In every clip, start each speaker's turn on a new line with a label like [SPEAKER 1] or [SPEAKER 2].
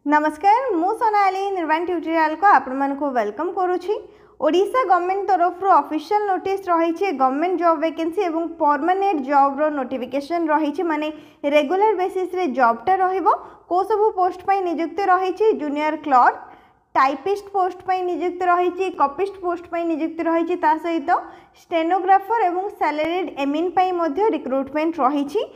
[SPEAKER 1] नमस्कार मु सोनाली निर्वाण ट्यूटोरियल को आपण को वेलकम करुछि। ओडिशा गवर्नमेंट तरफ ऑफिशियल नोटिस रही गवर्नमेंट जॉब वैकेंसी एवं परमानेंट जॉब रो नोटिफिकेशन रही माने रेगुलर बेसिस रे जॉबटा रहिबो। को सब पोस्ट पई नियुक्ति रही जूनियर क्लर्क टाइपिस्ट पोस्ट पई नियुक्ति रही कॉपिस्ट पोस्ट पई नियुक्ति रही ता सहित स्टेनोग्राफर एवं सैलरीड एमिन पई मध्ये रिक्रुटमेंट रही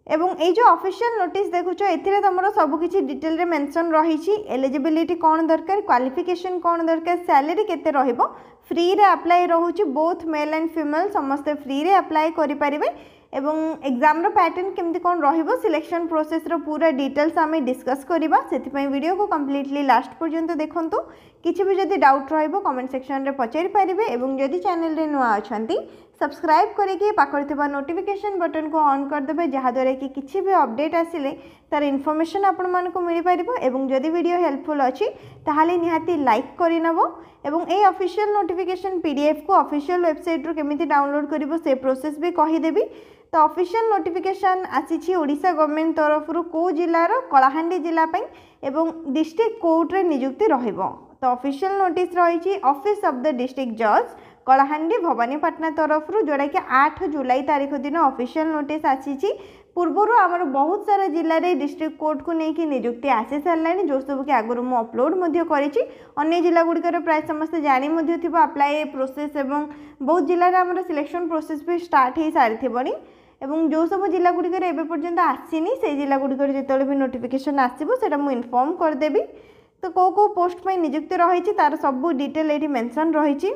[SPEAKER 1] एवं ये जो ऑफिशियल नोटिस देखुच ए तुम सबकि डिटेल रे मेंशन रही एलिजिबिलिटी कौन दरकार क्वालिफिकेशन कौन दरकार सैलरी केते रहिबो फ्री रे अप्लाई रहउची बोथ मेल एंड फीमेल समस्ते फ्री रे अप्लाई करि परिबे एवं एग्जाम रो पैटर्न केमती कौन रहिबो सिलेक्शन प्रोसेस रो पूरा डिटेल्स आमे डिस्कस करिबा। सेति वीडियो को कंप्लीटली लास्ट पर्यंत देखंतु। किछि भी जदि डाउट रहिबो कमेंट सेक्शन रे पचारि पारिबे एवं जदि चैनल रे नुआ अछंती सब्सक्राइब करके पाखर थिबा नोटिफिकेशन बटन को ऑन कर देबे जहा द्वारा कि किछि भी अपडेट आसिले तार इन्फॉर्मेशन आपण मान को मिल पारिबो एवं जदि वीडियो हेल्पफुल अछि ताहाले निहाती लाइक करि नबो एवं ए ऑफिशियल नोटिफिकेशन पीडीएफ को ऑफिशियल वेबसाइट रो केमिति डाउनलोड करिवो से प्रोसेस भी कहि देबी। तो ऑफिशियल नोटिफिकेशन आसी ओडिशा गवर्नमेंट तरफ को जिलार कलाहांडी जिला पई एवं डिस्ट्रिक्ट कोर्ट रे नियुक्ति रहिबो। तो ऑफिशियल नोटिस रही ऑफिस ऑफ द डिस्ट्रिक्ट जज कलाहांडी भवानीपाटना तरफ जोड़ा कि 8 जुलाई तारीख दिन ऑफिशियल नोटिस आसी। पूर्वर आमर बहुत सारा जिले में डिस्ट्रिक्ट कोर्ट को लेकिन नियुक्ति आसी सारे जो सब कि आगुरी मुझे अपलोड अन्य जिला गुड़िकर प्राय समस्त जानी अप्लाई प्रोसेस एवं बहुत जिले में सिलेक्शन प्रोसेस भी स्टार्ट हो सारी एवं जो सब जिला गुड़िकर एवं पर्यंत आसीनी से जिला गुड़िकर जो भी नोटिफिकेशन आसो से इनफॉर्म करदेवी। तो कौ पोस्ट पर नियुक्ति रही तार सब डिटेल ये मेंशन रही।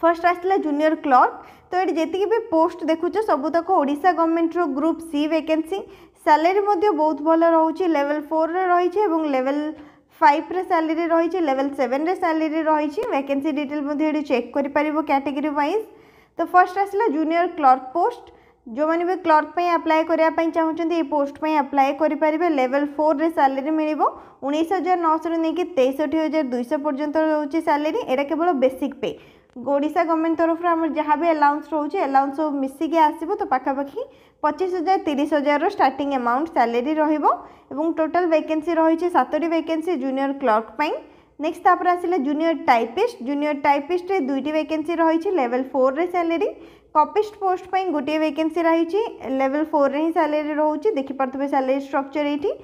[SPEAKER 1] फर्स्ट आसला जूनियर क्लर्क। तो ये जी भी पोस्ट देखुच सबूतक ओडिशा गवर्नमेंट रो ग्रुप सी वैकेंसी सैलरी बहुत भल रोचे लेवल 4 रे रही और लेवल 5 रे सैलरी रही लेवल 7 रे सैलरी रही वैकेंसी डिटेल चेक कर कैटेगरी वाइज। तो फर्स्ट आसला जूनियर क्लर्क पोस्ट जो मैंने भी क्लर्क पे अप्लाई करने चाहते ये पोस्ट पे अप्लाई करेंगे लेवल 4 रे सैलरी मिल 19,900 नहीं 63,200 पर्यंत रोचे सैलरी। एटा केवल बेसिक पे ओडिशा गवर्नमेंट तरफ आम जहाँ भी अलाउंस रोचे अलाउंस सब मिसिकी आसो तो पाखापाखि 25,000 30,000 स्टार्टिंग अमाउंट सैलरी रहिबो। टोटल वैकेंसी रही 7टी वैकेंसी जूनियर क्लर्क पाई। नेक्स्ट तापर आसिले जूनियर टाइपिस्ट रे 2टी वैकेंसी रही लेवल 4 रे सैलरी। कॉपिस्ट पोस्ट पर गोटे वैकेंसी रही लेवल 4 रे ही सैलरी रोचे देखिपे सैलरी स्ट्रक्चर ये।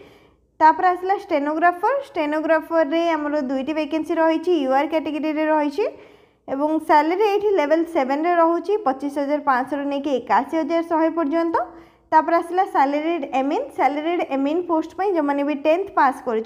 [SPEAKER 1] तापर आसला स्टेनोग्राफर रे आमर 2टी वैकेंसी रही यूआर कैटेगरी रे रही एवं सैलरी ये लेवल 7 रे रोचे 25,500 नहीं 81,100 पर्यंत। तापर आसला सैलरीड एमिन पोस्ट पर जो मैंने भी 10th पास कर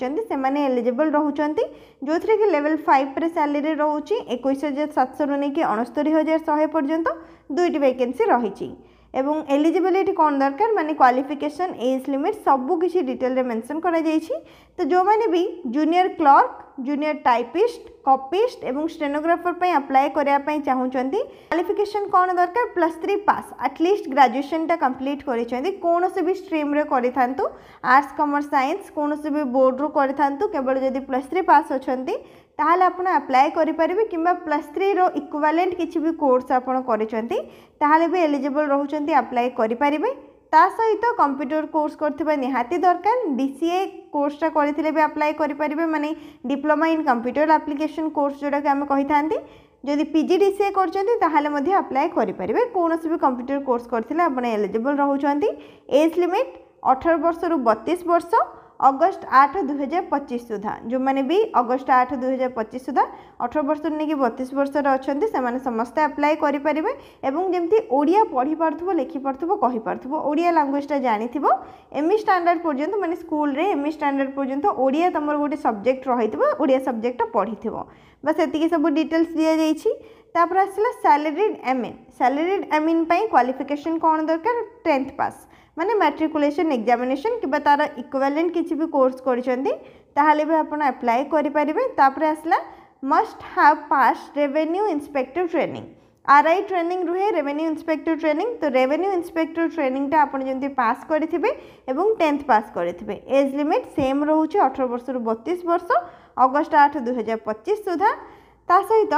[SPEAKER 1] एलिजिबल रोचंती जो थी कि लेवल 5 रे सैलरी रोचे 21,700 नहीं 69,100 पर्यंत 2टी वैकेंसी रही एवं एलिजिबिलिटी कौन दरकार माने क्वालिफिकेशन एज लिमिट सबू किसी डिटेल रे मेंशन करा जायछि। तो जो मैंने भी junior clerk junior typist copyist एवं स्टेनोग्राफर पे अप्लाई करने चाहूँगी क्वालिफिकेशन कौन दरकार +3 पास एटलिस्ट ग्रेजुएशन टा कंप्लीट करिसेंती कौन से भी स्ट्रीम रे करिथांतु आर्ट्स कॉमर्स साइंस कौन से भी बोर्ड रो करिथांतु केवल जदि +3 पास अछंती ताहले आपण अप्लाई करि परिबे किंबा +3 रो इक्विवेलेंट किछि भी कोर्स आपण करिसेंती ताहले भी एलिजिबल रहउचंती अप्लाई करि परिबे। ता सहित कंप्यूटर कोर्स करथिबा निहाती दरकार डीसीए कोर्सटा करथिले भी अप्लाई करि परिबे माने diploma in computer application course जोडा के हम कहि थांती जदि पीजीडीसीए करछंती ताहले मध्ये अप्लाई करि परिबे कोनोसी भी कंप्यूटर कोर्स करथिले आपण एलिजिबल रहउचंती। एज लिमिट 18 वर्ष रु 32 वर्ष अगस्त 8 2025 सुधा जो मैंने भी अगस्त 8 2025 सुधा 18 वर्ष नहीं 32 वर्ष अच्छा से समस्ते अप्लाई करेंगे एवं जमी ओडिया पढ़ी पार्थुबो लिखि पार्थुबो कहि पार्थुबो ओडिया लैंग्वेजटा जानिथिबो एमई स्टैंडर्ड पर्यंत माने स्कूल रे एमई स्टैंडर्ड पर्यंत ओडिया तुम गोटे सब्जेक्ट रहिथिबो ओडिया सब्जेक्ट पढ़ीथिबो बस एतिकी सब डिटेल्स दिया जाइछि। तापर आसला सैलरीड एमिन पाई क्वालिफिकेशन कौन दरकार 10th पास माने मैट्रिकुलेशन एग्जामिनेशन कि तार इक्विवेलेंट किसी भी कोर्स करिसेंती भी आपण अप्लाई करि परिबे। तापर आसला must have pass revenue inspector training RI training रुहे रेवेन्यू इंस्पेक्टर ट्रेनिंग। तो रेवेन्यू इंस्पेक्टर ट्रेनिंग आपण जंती पास करिथिबे एवं 10th पास करिथिबे। एज लिमिट सेम रहउचे 18 वर्ष रु 32 वर्ष अगस्त 8 2025 सुधा। ता सहित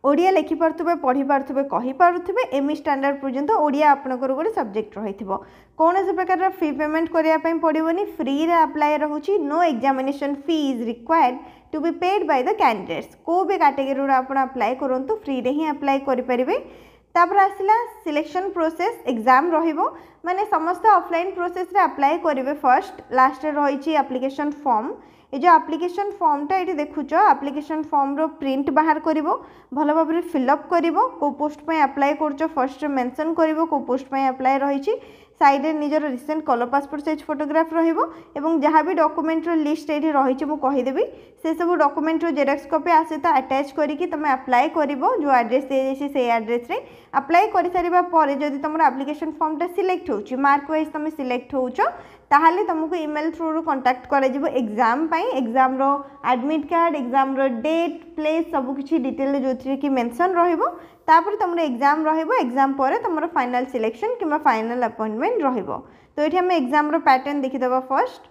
[SPEAKER 1] ओडिया लिखि पारुथिबे पढ़ी पारुथिबे कहि पारुथिबे एमई स्टैंडर्ड पर्यंत ओडिया आपनकर गोटे सब्जेक्ट रहिथिबो कौन से प्रकार फी पेमेंट करिया पई पड़िबोनी फ्री रे अप्लाई रहउची no examination fee is required to be paid by the candidates को भी कैटेगरी रो आपण अप्लाई करंतु फ्री रे ही अप्लाई करि परिबे तापर आसिला सिलेक्शन प्रोसेस एग्जाम रहिबो माने समस्त ऑफलाइन प्रोसेस रे अप्लाई करिवे फर्स्ट लास्ट रे रहिची एप्लिकेशन फॉर्म ये जो एप्लिकेशन फॉर्मटा ये देखुच एप्लिकेशन फॉर्म रो प्रिंट बाहर करिवो भल भाव में फिलअप करिवो को पोस्ट पे अप्लाई करछ फर्स्ट मेंशन करिवो को पोस्ट पे अप्लाई रहिछि साइड रे निजर recent colour passport size photograph रहिबो एवं जहाँ भी डॉक्यूमेंट रो लिस्ट एठी रहिछि मु कहि देबी से सब डॉक्यूमेंट रो जेरॉक्स कॉपी आसे तो अटैच करिकि तमे अप्लाई करिवो जो एड्रेस दे जेछि से एड्रेस रे अप्लाई करि सारिबा परे जदि तमरो एप्लिकेशन फॉर्मटा सिलेक्ट होउछि मार्क वाइज तमे सिलेक्ट होउछ ताहले तुमको ईमेल थ्रू रू कांटेक्ट करे जिवो एग्जाम पई एग्जाम रो एडमिट कार्ड एग्जाम रो डेट प्लेस सब किछि डिटेल जोथि कि मेंशन रहिबो तापर तुमरो एग्जाम रहिबो एग्जाम परे तुमरो फाइनल सिलेक्शन किबा फाइनल अपॉइंटमेंट रहिबो तो एठी हम एग्जाम रो पैटर्न देखि देबा फर्स्ट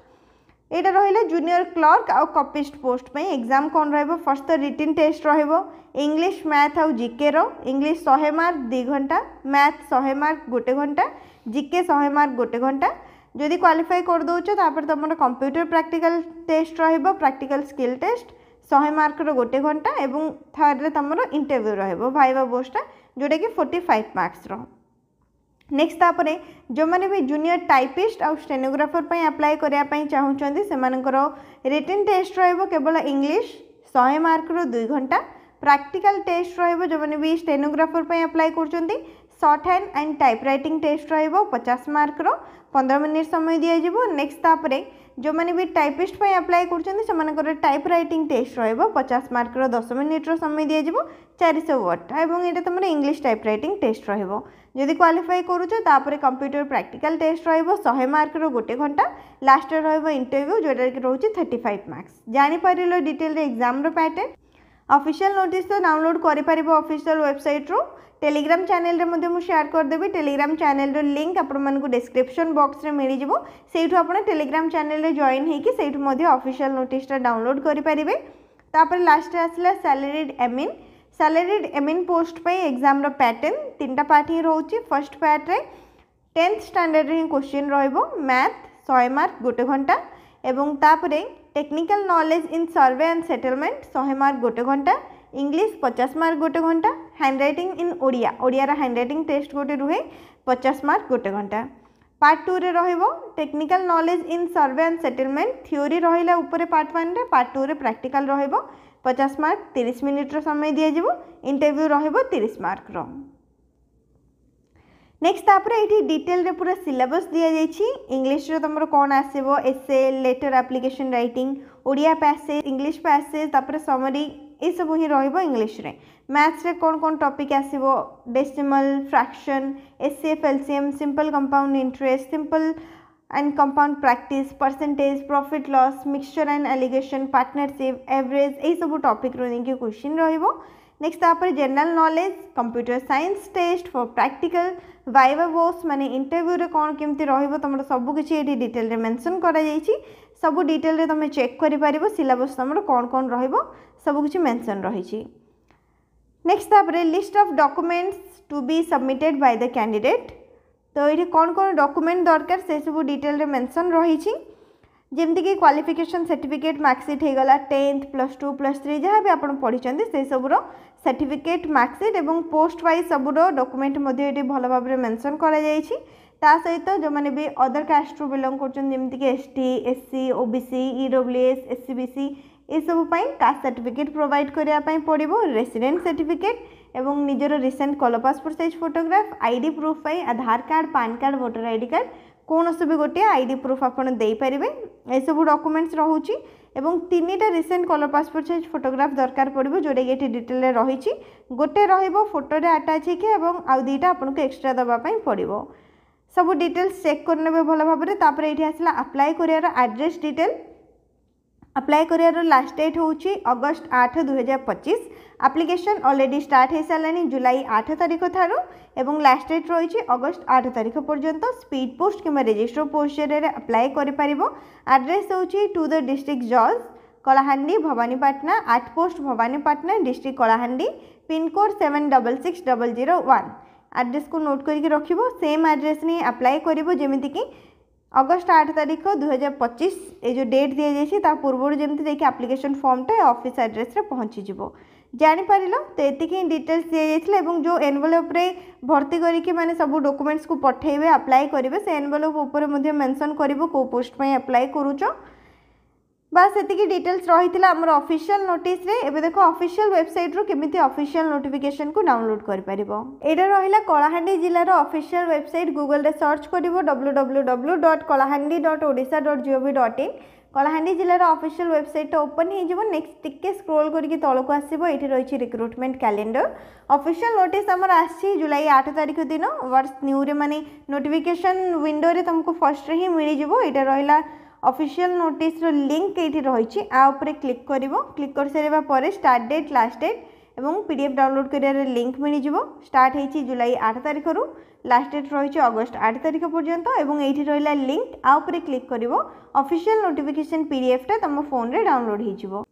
[SPEAKER 1] एटा रहिले जूनियर क्लर्क आ कॉपिस्ट पोस्ट पई एग्जाम कोन रहिबो फर्स्ट तो रिटन टेस्ट रहिबो इंग्लिश मैथ आ जीके रो इंग्लिश 100 मार्क 2 घंटा मैथ 100 मार्क 1 घंटा जीके 100 मार्क 1 घंटा जदि क्वालिफाई कर दौच तापर तुम कंप्यूटर प्रैक्टिकल टेस्ट रहिबो प्रैक्टिकल स्किल टेस्ट 100 मार्क रो 1 घंटा एवं थर्ड रे तुम इंटरव्यू रहिबो भाइवा पोस्टा जोटा कि 45 मार्क्स रो नेक्स्ट तापर जो मैंने भी जूनियर टाइपिस्ट और स्टेनोग्राफर पई अप्लाई करिया पई चाहूचंदी सेमानकर रिटन टेस्ट रहिबो केवल इंग्लिश 100 मार्क रो 2 घंटा प्रैक्टिकल टेस्ट रहिबो जो मैंने भी स्टेनोग्राफर पई अप्लाई करचंदी shorthand and typewriting test रहिबो 50 मार्क रो 15 मिनिट समय दिया जिवो नेक्स्ट तापरे जो मैंने भी टाइपिस्ट पई अप्लाई करचंदी सेमानकर टाइपराइटिंग टेस्ट रहिबो 50 मार्क रो 10 मिनिट रो समय दिया जिवो 400 वर्ड एवं एटा तुम इंग्लिश टाइपराइटिंग टेस्ट रहिबो जदि क्वालिफाई करूछ तापरे कंप्यूटर प्रैक्टिकल टेस्ट रहिबो 100 मार्क रो 1 घंटा लास्ट रे रहिबो इंटरव्यू जोटा कि रहउची 35 मार्क्स जानि परिलो डिटेल रे एग्जाम रो पैटर्न ऑफिशियल नोटिस तो डाउनलोड करि परिबो ऑफिशियल वेबसाइट रो टेलीग्राम चैनल रे मध्य मु शेयर कर देबी टेलीग्राम चैनल रो लिंक आपण मानकु डिस्क्रिप्शन बॉक्स रे मिली जिवो सेठु आपण टेलीग्राम चैनल रे जॉइन हेकि सेठु मध्य ऑफिशियल नोटिस टा डाउनलोड करि परिबे तापर लास्ट रे आसला सैलरीड एमिन पोस्ट पे एग्जाम रो पैटर्न तीनटा पार्ट ही रहउची फर्स्ट पार्ट रे 10th स्टैंडर्ड रे क्वेश्चन रहइबो मैथ 100 मार्क 1 घंटा एवं तापरे technical knowledge in survey and settlement 100 mark 1 घंटा इंग्लिश 50 मार्क 1 घंटा हैंडराइटिंग इन ओडिया ओडिया हैंडराइटिंग टेस्ट गोटे रुहे 50 मार्क 1 घंटा पार्ट 2 रे रहिबो technical knowledge in survey and settlement theory रहिला ऊपर पार्ट 1 रे पार्ट 2 रे प्रैक्टिकल रहिबो 50 मार्क 30 मिनिट रो समय दिया जिवो इंटरव्यू रहिबो 30 मार्क रो नेक्स्ट तापर एठी डिटेल रे पूरा सिलेबस दिया जाइछि इंग्लिश रे तमरो कोन आसीबो essay letter application writing Odia passage English passage तापर समरी ये सब ही रहिबो इंग्लिश रे मैथ्स रे कौन कौन टॉपिक आसीबो decimal fraction HCF LCM simple compound interest simple and compound practice percentage profit loss mixture and alligation partnership average ये सब टॉपिक रो नेकी क्वेश्चन रहिबो नेक्स्ट तापर general knowledge computer science test for practical viva voce माने interview रे कौन केमती रहिबो तमरो सब किछि एठी डिटेल रे मेंशन करा जाइछि सब डिटेल रे तमे चेक करि पारिबो सिलेबस तमरो कौन कौन रहिबो सब किछि मेंशन रहिछि नेक्स्ट तापर list of documents to be submitted by the candidate तो ये कौन कौन डॉक्यूमेंट दरकार से सब डिटेल रे मेंशन रहिछि जेमती कि क्वालिफिकेशन सर्टिफिकेट मार्कशीट हो गला 10th +2 +3 जहाँ भी आपन पढ़ी से सबूर सर्टिफिकेट मार्कशीट एवं पोस्ट वाइज सबूर डॉक्यूमेंट ये भल भाव में मेंशन करा जाइछि ता सहित जो मैंने भी अदर कास्ट रू बिलोंग करमती कि ST SC OBC EWS SCBC ये सब कास्ट सर्टिफिकेट प्रोवाइड करने पड़ो रेसिडेंट सर्टिफिकेट एवं निजर recent colour passport size photograph ID proof Aadhaar card PAN card voter ID card कौन भी गोटे आईडी प्रूफ आपड़ देपारे सब डॉक्यूमेंट्स रोचे एवं 3टा recent colour passport size photograph दरकार पड़ो जोटा कि ये डिटेल रही गोटे रोटो आटाच होकर आउ 2टा आपको एक्सट्रा देवाई पड़ो सब डिटेल्स चेक करने भल भाव में ये आसला अप्लाई कर एड्रेस डिटेल अप्लाई कर लास्ट डेट हूँ अगस्ट 8 2025 एप्लिकेशन ऑलरेडी स्टार्ट हो सारे जुलाई 8 तारीख ठारू एवं लास्ट डेट रही अगस्ट 8 तारीख पर्यंत स्पीड पोस्ट कि रजिस्टर पोस्ट जरिए अप्लाई कर एड्रेस हूँ टू द डिस्ट्रिक्ट जज Kalahandi Bhawanipatna 8 post Bhawanipatna district Kalahandi pin code 766001 address को नोट करके रखिबो सेम एड्रेस नहीं अप्लाई करिवो जेमिति कि अगस्ट 8 तारीख 2025 ये जो डेट दी जाइए ता पूर्व जमी देखिए एप्लिकेशन फॉर्मटा ऑफिस एड्रेस रे पहुँची जीवो जानीपार तो ये डिटेल्स दी जाइए जो एनवेलप रे भर्ती करके माने सब डॉक्यूमेंट्स को पठेबे अप्लाई करेंगे से एनवेलप उपर मेंशन करिवो को पोस्ट में अप्लाई करूच बस ये डिटेल्स रही आमर ऑफिशियल नोटिस रे एबे देखो ऑफिशियल वेबसाइट रो केमिति ऑफिशियल नोटिफिकेशन को डाउनलोड कर परिबो एटा रहिला कलाहांडी जिल्लार ऑफिशियल वेबसाइट गूगल रे सर्च करिवो www.kalahandi.odisha.gov.in कलाहांडी जिल्लार ऑफिशियल वेबसाइट ओपन हो जिवो नेक्स्ट टिके स्क्रॉल करके तळको आसीबो एठी रहिछि रिक्रुटमेंट कैलेंडर ऑफिशियल नोटिस हमर आछि जुलाई 8 तारिख दिन वर्ष न्यू रे माने नोटिफिकेशन विंडो रे तुमको फर्स्ट रे ही मिली जिवो एटा रहिला ऑफिशियल नोटिस रो लिंक ये रही आ उपरे क्लिक करिवो क्लिक कर सारा पर स्टार्ट डेट लास्ट डेट एवं पीडीएफ डाउनलोड करियार लिंक मिल जिवो स्टार्ट होइछि जुलाई 8 तारिख रु लास्ट डेट रही अगस्ट 8 तारिख पर्यंत एवं ये रहिला लिंक आ उपरे क्लिक करिवो ऑफिशियल नोटिफिकेशन पीडीएफ टा तुम फोन रे डाउनलोड हो जिवो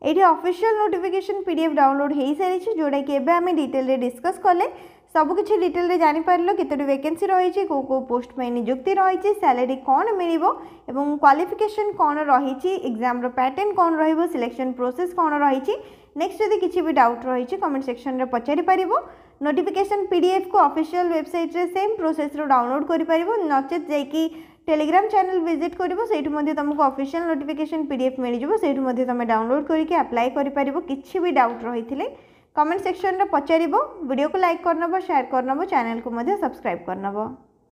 [SPEAKER 1] ये ऑफिशियल नोटिफिकेशन पीडीएफ डाउनलोड हो सारी जोटा कि एबे आमे डिटेल रे डिस्कस कले सबकि डिटेल रे जानी पारलो केतोटी वैकेंसी रही को पोस्ट में नियुक्ति रही सैलरी कौन मिलिबो एवं क्वालिफिकेशन कौन रही एग्जाम रो पैटर्न कौन रहिबो सिलेक्शन प्रोसेस कौन रही नेक्स्ट यदि किसी भी डाउट रही कमेंट सेक्शन रे पचारि पारिबो नोटिफिकेशन पीडीएफ को ऑफिशियल वेबसाइट रे सेम प्रोसेस रो डाउनलोड करि पारिबो नचेत जाइकी टेलीग्राम चैनल विजिट करिवो सेठु मध्ये तुमको ऑफिशियल नोटिफिकेशन पीडीएफ मिल जिवो सेठु मध्ये तुम डाउनलोड करके अप्लाई करि पारिबो किछि भी डाउट रहिथिले कमेंट सेक्शन रे पचारिबो वीडियो को लाइक करनबो शेयर करनबो चैनल को मध्ये सब्सक्राइब करनबो।